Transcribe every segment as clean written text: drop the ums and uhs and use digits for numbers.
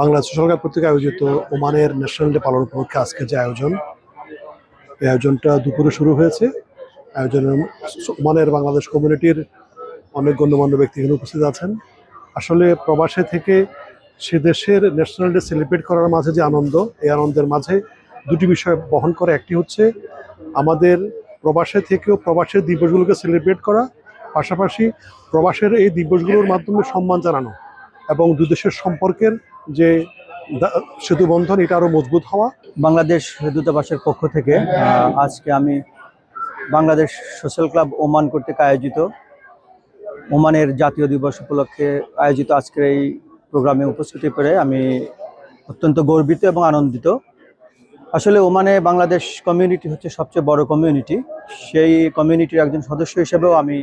Bangla social club কর্তৃক আয়োজিত ওমানের ন্যাশনাল ডে পালন উপলক্ষে আজকে যে এই আয়োজনটা দুপুরে শুরু হয়েছে। আয়োজনে ওমানের বাংলাদেশ কমিউনিটির অনেক গণ্যমান্য ব্যক্তি এখানে উপস্থিত আছেন। আসলে প্রবাসে থেকে সে দেশের ন্যাশনাল ডে সেলিব্রেট করার মাঝে যে আনন্দ, এই আনন্দের মাঝে দুটি বিষয় বহন করে। একটি হচ্ছে আমাদের প্রবাসে থেকেও প্রবাসের দিবসগুলোকে সেলিব্রেট করা, পাশাপাশি প্রবাসের এই দিবসগুলোর মাধ্যমে সম্মান জানানো এবং দুই দেশের সম্পর্কের যে সেতু বন্ধন এটা আরো মজবুত হওয়া। বাংলাদেশ দূতাবাসের পক্ষ থেকে আজকে আমি বাংলাদেশ সোশ্যাল ক্লাব ওমান কর্তৃক আয়োজিত ওমানের জাতীয় দিবস উপলক্ষে আয়োজিত আজকের এই প্রোগ্রামে উপস্থিতি পেরে আমি অত্যন্ত গর্বিত এবং আনন্দিত। আসলে ওমানে বাংলাদেশ কমিউনিটি হচ্ছে সবচেয়ে বড় কমিউনিটি। সেই কমিউনিটির একজন সদস্য হিসেবেও আমি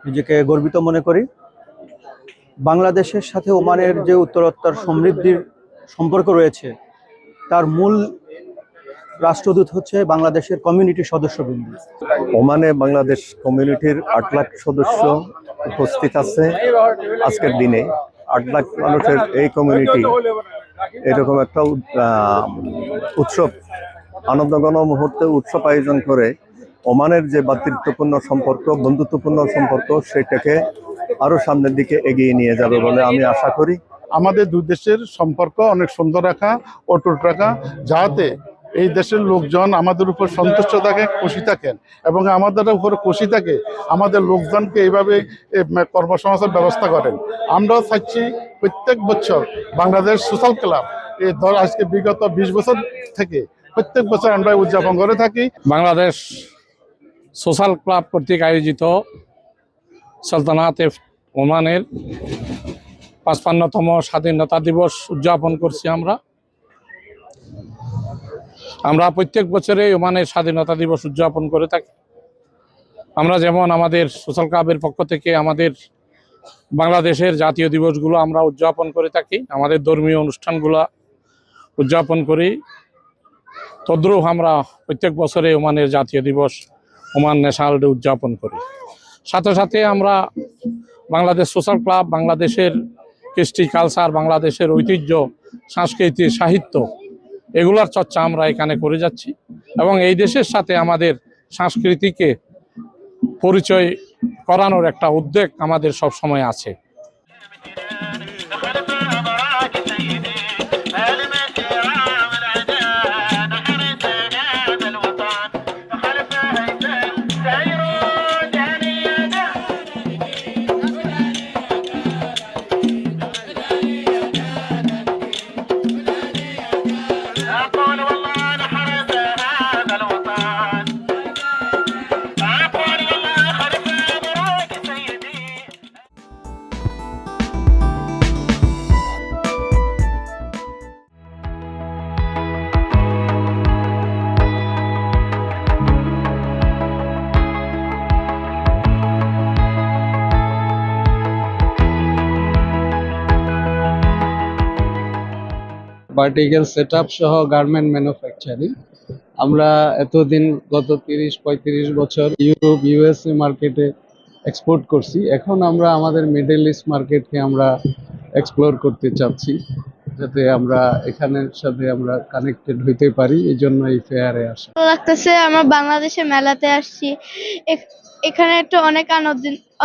নিজেকে গর্বিত মনে করি। বাংলাদেশের সাথে ওমানের যে উত্তরোত্তর সমৃদ্ধির সম্পর্ক রয়েছে, তার মূল রাষ্ট্রদূত হচ্ছে বাংলাদেশের কমিউনিটির সদস্যবৃন্দ। ওমানে বাংলাদেশ কমিউনিটির 8 লাখ সদস্য উপস্থিত আছে। আজকের দিনে 8 লাখ মানুষের এই কমিউনিটি এরকম একটা উৎসব, আনন্দঘন মুহূর্তে উৎসব আয়োজন করে ওমানের যে ভ্রাতৃত্বপূর্ণ সম্পর্ক, বন্ধুত্বপূর্ণ সম্পর্ক, সেটাকে আরো সামনের দিকে এগিয়ে নিয়ে যাবে বলে আমি আশা করি। আমাদের দুই দেশের সম্পর্ক অনেক সুন্দর রাখা, অটুট রাখা, যাতে এই দেশের লোকজন আমাদের উপর সন্তুষ্ট থাকে, খুশি থাকেন এবং আমাদের উপর খুশি থাকে আমাদের লোকজনকে এইভাবে কর্মসংস্থান ব্যবস্থা করেন। আমরাও চাচ্ছি প্রত্যেক বছর বাংলাদেশ সোশ্যাল ক্লাব এই আজকে বিগত 20 বছর থেকে প্রত্যেক বছর আমরা উদযাপন করে থাকি। বাংলাদেশ সোশ্যাল ক্লাব কর্তৃক আয়োজিত সালতানাতে ওমানের 55তম স্বাধীনতা দিবস উদযাপন করছি। আমরা প্রত্যেক বছরে ওমানের স্বাধীনতা দিবস উদযাপন করে থাকি। আমরা যেমন আমাদের সোশ্যাল ক্লাবের পক্ষ থেকে আমাদের বাংলাদেশের জাতীয় দিবসগুলো আমরা উদযাপন করে থাকি, আমাদের ধর্মীয় অনুষ্ঠানগুলো উদযাপন করি। তদ্রুপ আমরা প্রত্যেক বছরে ওমানের জাতীয় দিবস, ওমান ন্যাশনাল ডে উদযাপন করি। সাথে সাথে আমরা বাংলাদেশ সোশ্যাল ক্লাব বাংলাদেশের কৃষ্টি কালচার, বাংলাদেশের ঐতিহ্য, সাংস্কৃতিক, সাহিত্য এগুলার চর্চা আমরা এখানে করে যাচ্ছি এবং এই দেশের সাথে আমাদের সংস্কৃতিকে পরিচয় করানোর একটা উদ্যোগ আমাদের সব সময় আছে। ভার্টিক্যাল সেটআপ সহ গার্মেন্ট ম্যানুফ্যাকচারিং। আমরা এতদিন গত 30-35 বছর ইউরোপ, ইউএসএ মার্কেটে এক্সপোর্ট করছি। এখন আমরা আমাদের মিডল ইস্ট মার্কেটকে আমরা এক্সপ্লোর করতে চাচ্ছি, যাতে আমরা এখানের সাথে আমরা কানেক্টেড হইতে পারি। এই জন্য এই ফেয়ারে আসা লাগতেছে। আমরা বাংলাদেশে মেলাতে আসছি, এখানে একটা অনেক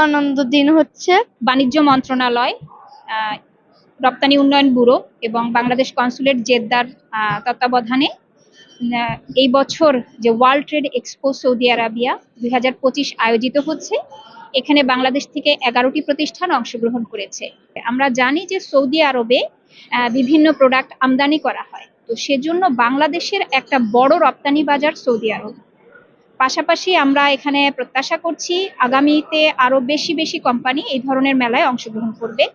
আনন্দ দিন হচ্ছে। বাণিজ্য মন্ত্রণালয়, রপ্তানি উন্নয়ন ব্যুরো এবং বাংলাদেশ কনসুলেট জেদ্দার তত্ত্বাবধানে এই বছর যে world trade expo Saudi Arabia 2025 আয়োজিত হচ্ছে, এখানে বাংলাদেশ থেকে 11টি প্রতিষ্ঠান অংশগ্রহণ করেছে। আমরা জানি যে সৌদি আরবে বিভিন্ন প্রোডাক্ট আমদানি করা হয়, তো সেজন্য বাংলাদেশের একটা বড় রপ্তানি বাজার সৌদি আরব। পাশাপাশি আমরা এখানে প্রত্যাশা করছি আগামীতে আরো বেশি বেশি কোম্পানি এই ধরনের মেলায় অংশগ্রহণ করবে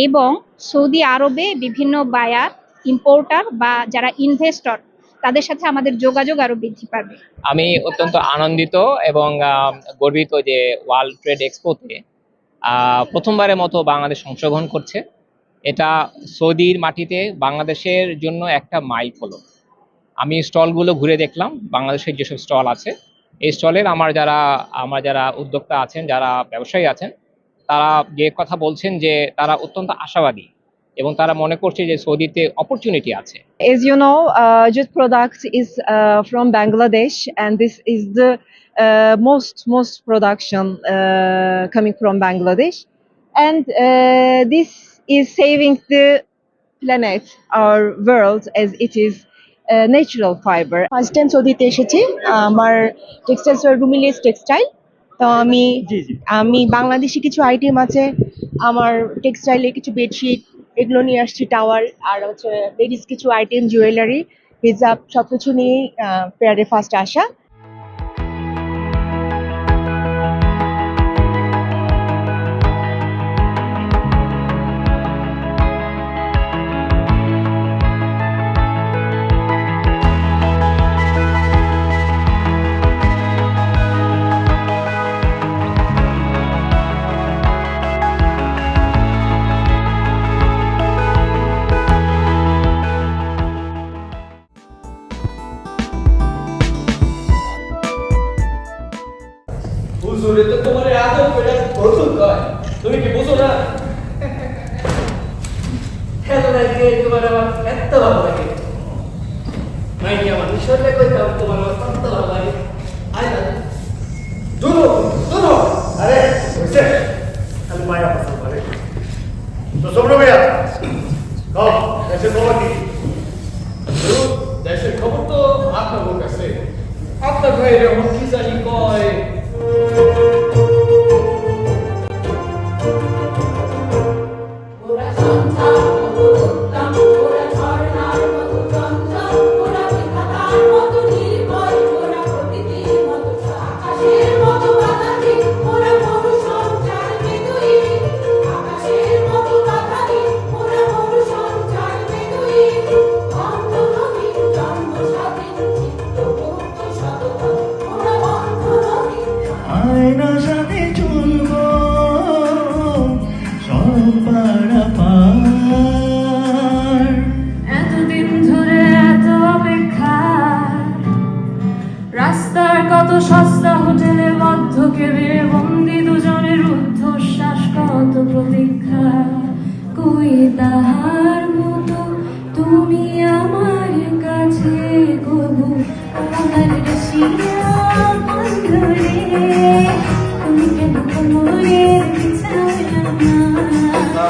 এবং সৌদি আরবে বিভিন্ন বায়ার, ইম্পোর্টার বা যারা ইনভেস্টর তাদের সাথে আমাদের যোগাযোগ আরো বৃদ্ধি পাবে। আমি অত্যন্ত আনন্দিত এবং গর্বিত যে ওয়ার্ল্ড ট্রেড এক্সপোতে প্রথমবারের মতো বাংলাদেশ অংশগ্রহণ করছে। এটা সৌদির মাটিতে বাংলাদেশের জন্য একটা মাইল ফলক। আমি স্টলগুলো ঘুরে দেখলাম, বাংলাদেশের যেসব স্টল আছে এই স্টলের আমার যারা উদ্যোক্তা আছেন, যারা ব্যবসায়ী আছেন, তারা যে কথা বলছেন যে তারা অত্যন্ত আশাবাদী এবং তারা মনে করছে যে সৌদিতে অপরচুনিটি আছে। As you know, Jute Products is from Bangladesh, and this is the most production coming from Bangladesh, and this is saving the planet, our world, as it is natural fiber. First time সৌদিতে এসেছি, আমার textiles রুমিলিয়াস textile. তো আমি বাংলাদেশি কিছু item আছে, আমার টেক্সটাইলে কিছু bedsheet এগুলো নিয়ে আসছি, টাওয়াল, আর হচ্ছে লেডিস কিছু আইটেম, জুয়েলারি, হিজাব সবকিছু নিয়ে ফেয়ারে ফার্স্ট আসা। হুজুরে তো তোমার আদব করে প্রচুর কয়, তুমি কি বুঝো না? এত লাগে তোমার, আমার এত ভালো লাগে নাই কি আমার ঈশ্বরকে কইতাম তোমার আমার কত ভালো লাগে। আয় না দুনো দুনো, আরে বুঝছে খালি মায়া পছন্দ করে তো সবর ভাইয়া কম দেশের খবর কি? দেশের খবর তো আপনার কাছে, আপনার ভাইয়ের এখন কি জানি কয়। এতদিন ধরে এত অপেক্ষা, রাস্তার কত সস্তা হোটেলে বদ্ধ কেবিনে বন্দি দুজনের রুদ্ধশ্বাস, কত প্রতীক্ষা, কই তাহার মতো তুমি আমার কাছে কবু আমার রসিয়া বন্ধুরে, তুমি কেন কোমরের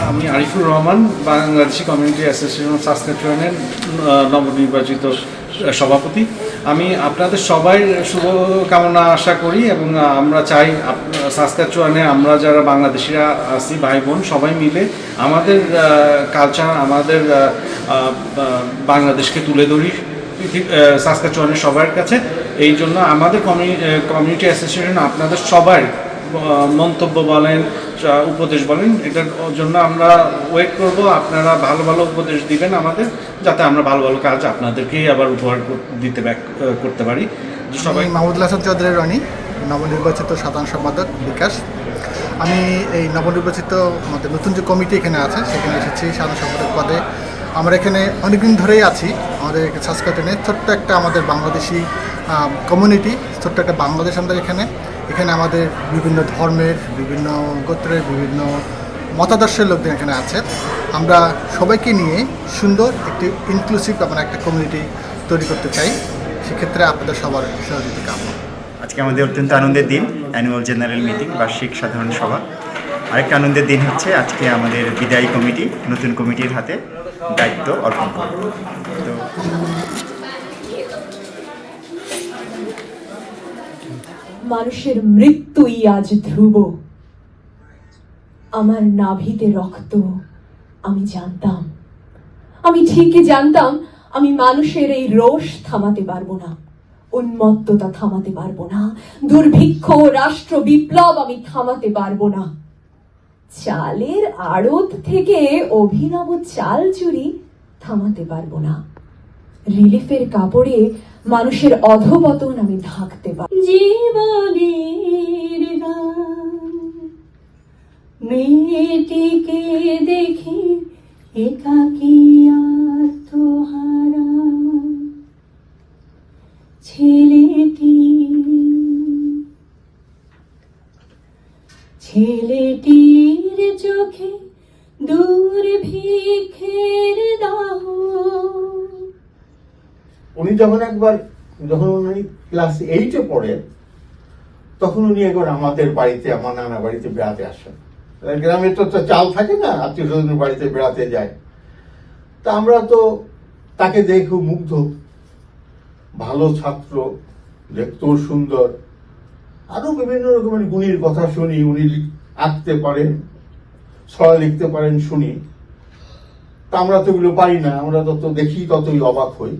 আমি Arifur Rahman, Bangladeshi community association of সাসকাচুয়ানের নবনির্বাচিত সভাপতি। আমি আপনাদের সবাই শুভকামনা আশা করি এবং আমরা চাই সাসকাচুয়ানে আমরা যারা বাংলাদেশিরা আছি ভাই বোন সবাই মিলে আমাদের কালচার, আমাদের বাংলাদেশকে তুলে ধরি সাসকাচুয়ানের সবার কাছে। এই জন্য আমাদের কমিউনিটি অ্যাসোসিয়েশন আপনাদের সবার মন্তব্য বলেন, উপদেশ বলেন, এটার জন্য আমরা ওয়েট করব। আপনারা ভালো ভালো উপদেশ দিবেন আমাদের, যাতে আমরা ভালো ভালো কাজ আপনাদেরকেই আবার উপহার দিতে করতে পারি। সবাই মাহমুদুল হাসান চৌধুরী রনি, নবনির্বাচিত সাধারণ সম্পাদক বিকাশ। আমি এই নবনির্বাচিত আমাদের নতুন যে কমিটি এখানে আছে সেখানে এসেছি সাধারণ সম্পাদক পদে। আমরা এখানে অনেকদিন ধরেই আছি। আমাদের সাসকাচুয়ানে ছোট্ট একটা আমাদের বাংলাদেশি কমিউনিটি, ছোট্ট একটা বাংলাদেশ আমাদের এখানে আমাদের বিভিন্ন ধর্মের, বিভিন্ন গোত্রের, বিভিন্ন মতাদর্শের লোকজন এখানে আছে। আমরা সবাইকে নিয়ে সুন্দর একটি ইনক্লুসিভ আমরা একটা কমিউনিটি তৈরি করতে চাই। সেক্ষেত্রে আপনাদের সবার সহযোগিতা কাম্য। আজকে আমাদের অত্যন্ত আনন্দের দিন, অ্যানুয়াল জেনারেল মিটিং, বার্ষিক সাধারণ সভা। আরেকটা আনন্দের দিন হচ্ছে আজকে আমাদের বিদায়ী কমিটি নতুন কমিটির হাতে দায়িত্ব অর্পণ করব। তো মানুষের মৃত্যুই আজ ধ্রুব, আমার নাভিতে রক্ত। আমি জানতাম, আমি ঠিকই জানতাম, আমি মানুষের এই রোষ থামাতে পারবো না, উন্মত্ততা থামাতে পারবো না, দুর্ভিক্ষ, রাষ্ট্র বিপ্লব আমি থামাতে পারবো না। চালের আড়ত থেকে অভিনব চাল চুরি থামাতে পারবো না। রিলিফের কাপড়ে মানুষের অধপতন আমি ঢাকতে পারবো। জীবনের গান, মেয়েটিকে দেখি একাকী আত্মহারা, ছেলেটির চোখে দুর্ভিক্ষের দাহ। উনি যখন উনি ক্লাস 8-এ পড়েন, তখন উনি একবার আমাদের বাড়িতে, আমার নানা বাড়িতে বেড়াতে আসেন। গ্রামে তো চাল থাকে না, আত্মীয় স্বজনের বাড়িতে বেড়াতে যায়। তা আমরা তো তাকে দেখে খুব মুগ্ধ, ভালো ছাত্র, দেখতেও সুন্দর, আরো বিভিন্ন রকমের গুণীর কথা শুনি। উনি আঁকতে পারেন, ছড়া লিখতে পারেন শুনি। তা আমরা তো এগুলো পারি না, আমরা যত দেখি ততই অবাক হই।